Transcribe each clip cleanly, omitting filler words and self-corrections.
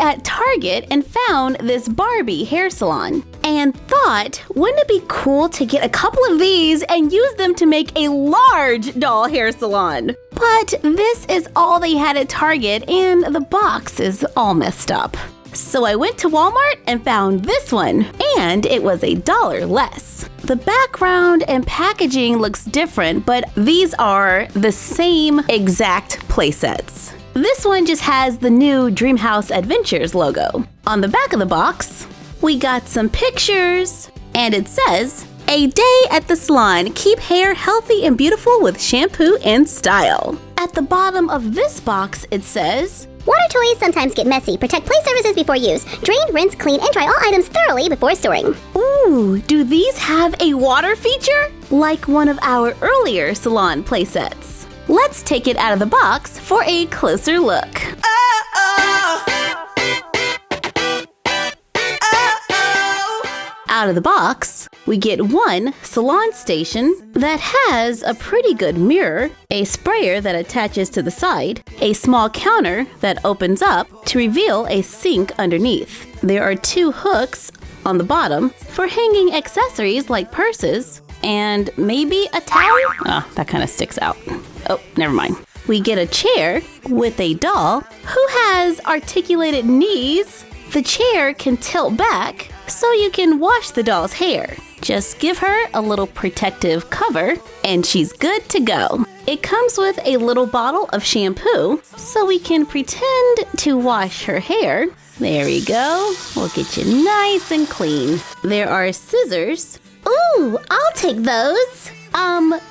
at Target and found this Barbie hair salon and thought, wouldn't it be cool to get a couple of these and use them to make a large doll hair salon? But this is all they had at Target and the box is all messed up. So I went to Walmart and found this one, and it was $1 less. The background and packaging looks different, but these are the same exact playsets. This one just has the new Dreamhouse Adventures logo. On the back of the box, we got some pictures, and it says, "A day at the salon. Keep hair healthy and beautiful with shampoo and style." At the bottom of this box, it says, "Water toys sometimes get messy. Protect play surfaces before use. Drain, rinse, clean, and dry all items thoroughly before storing." Ooh, do these have a water feature? Like one of our earlier salon playsets. Let's take it out of the box for a closer look. Out of the box, we get one salon station that has a pretty good mirror, a sprayer that attaches to the side, a small counter that opens up to reveal a sink underneath. There are 2 hooks on the bottom for hanging accessories like purses and maybe a towel. Oh, that kind of sticks out. Oh, never mind. We get a chair with a doll who has articulated knees. The chair can tilt back so you can wash the doll's hair. Just give her a little protective cover and she's good to go. It comes with a little bottle of shampoo so we can pretend to wash her hair. There we go. We'll get you nice and clean. There are scissors. Ooh, I'll take those.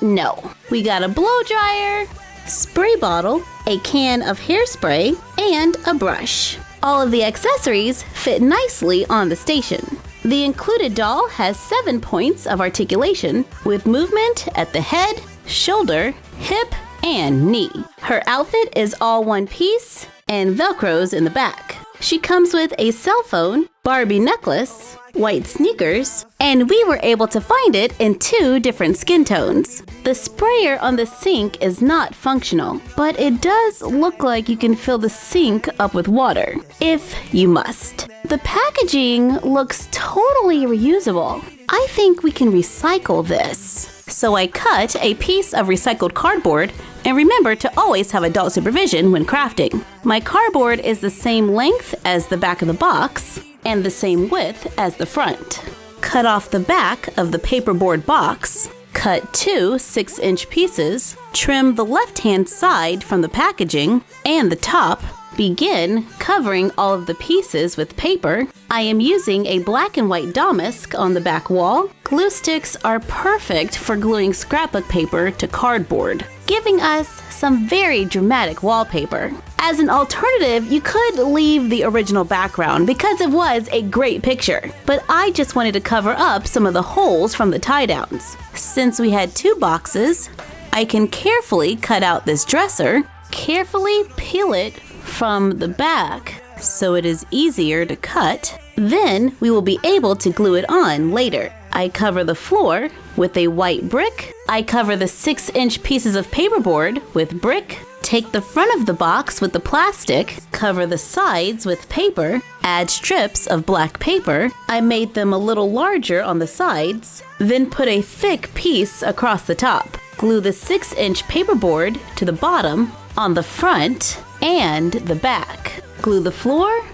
No. We got a blow dryer, spray bottle, a can of hairspray, and a brush. All of the accessories fit nicely on the station. The included doll has 7 points of articulation with movement at the head, shoulder, hip, and knee. Her outfit is all one piece and Velcros in the back. She comes with a cell phone, Barbie necklace, white sneakers, and we were able to find it in 2 different skin tones. The sprayer on the sink is not functional, but it does look like you can fill the sink up with water, if you must. The packaging looks totally reusable. I think we can recycle this. So I cut a piece of recycled cardboard and remember to always have adult supervision when crafting. My cardboard is the same length as the back of the box and the same width as the front. Cut off the back of the paperboard box, cut 2 6-inch pieces, trim the left-hand side from the packaging and the top. Begin covering all of the pieces with paper. I am using a black and white damask on the back wall. Glue sticks are perfect for gluing scrapbook paper to cardboard, giving us some very dramatic wallpaper. As an alternative, you could leave the original background because it was a great picture, but I just wanted to cover up some of the holes from the tie-downs. Since we had 2 boxes, I can carefully cut out this dresser, carefully peel it from the back so it is easier to cut. Then we will be able to glue it on later. I cover the floor with a white brick. I cover the 6-inch pieces of paperboard with brick. Take the front of the box with the plastic, cover the sides with paper, add strips of black paper. I made them a little larger on the sides, then put a thick piece across the top. Glue the 6-inch paperboard to the bottom, on the front, and the back. Glue the floor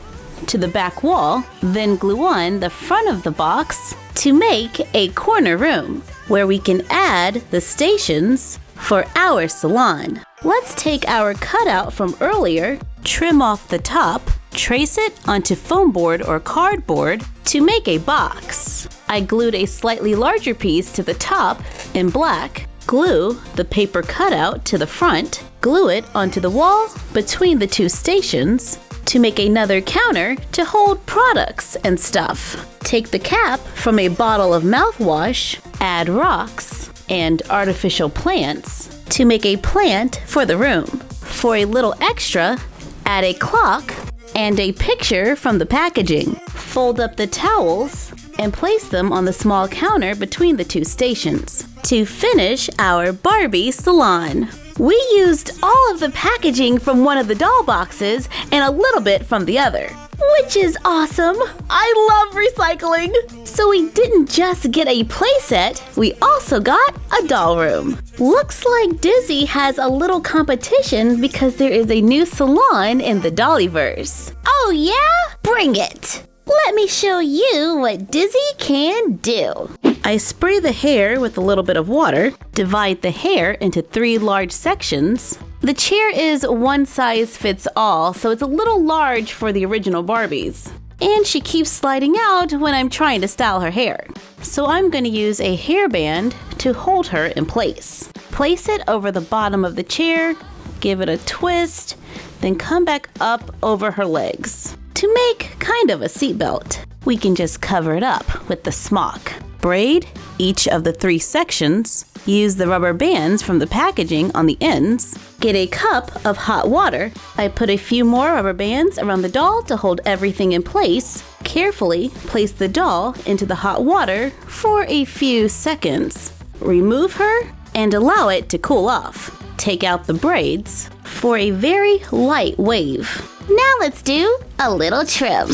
to the back wall, then glue on the front of the box to make a corner room where we can add the stations for our salon. Let's take our cutout from earlier, trim off the top, trace it onto foam board or cardboard to make a box. I glued a slightly larger piece to the top in black, glue the paper cutout to the front, glue it onto the wall between the 2 stations to make another counter to hold products and stuff. Take the cap from a bottle of mouthwash, add rocks and artificial plants to make a plant for the room. For a little extra, add a clock and a picture from the packaging. Fold up the towels and place them on the small counter between the 2 stations. To finish our Barbie salon, we used all of the packaging from one of the doll boxes and a little bit from the other. which is awesome. I love recycling. So we didn't just get a playset, we also got a doll room. Looks like Dizzy has a little competition because there is a new salon in the Dollyverse. Oh yeah? Bring it! Let me show you what Dizzy can do. I spray the hair with a little bit of water, divide the hair into 3 large sections. The chair is one size fits all, so it's a little large for the original Barbies. And she keeps sliding out when I'm trying to style her hair. So I'm going to use a hairband to hold her in place. Place it over the bottom of the chair, give it a twist, then come back up over her legs. To make kind of a seatbelt, we can just cover it up with the smock. Braid each of the 3 sections, use the rubber bands from the packaging on the ends, get a cup of hot water. I put a few more rubber bands around the doll to hold everything in place. Carefully place the doll into the hot water for a few seconds. Remove her and allow it to cool off. Take out the braids for a very light wave. Now let's do a little trim.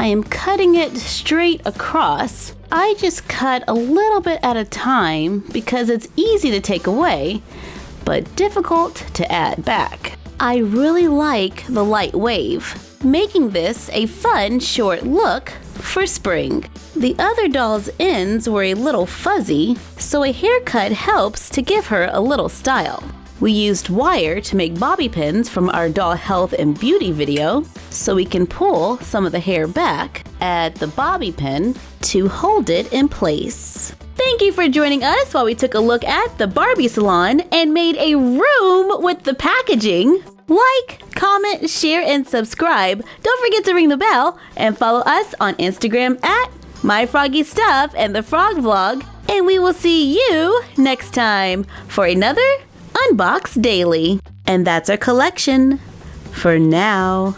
I am cutting it straight across. I just cut a little bit at a time because it's easy to take away, but difficult to add back. I really like the light wave, making this a fun short look for spring. The other doll's ends were a little fuzzy, so a haircut helps to give her a little style. We used wire to make bobby pins from our doll health and beauty video, so we can pull some of the hair back, add the bobby pin to hold it in place. Thank you for joining us while we took a look at the Barbie Salon and made a room with the packaging. Like, comment, share, and subscribe. Don't forget to ring the bell and follow us on Instagram at MyFroggyStuff and the Frog Vlog. And we will see you next time for another Unbox Daily. And that's our collection for now.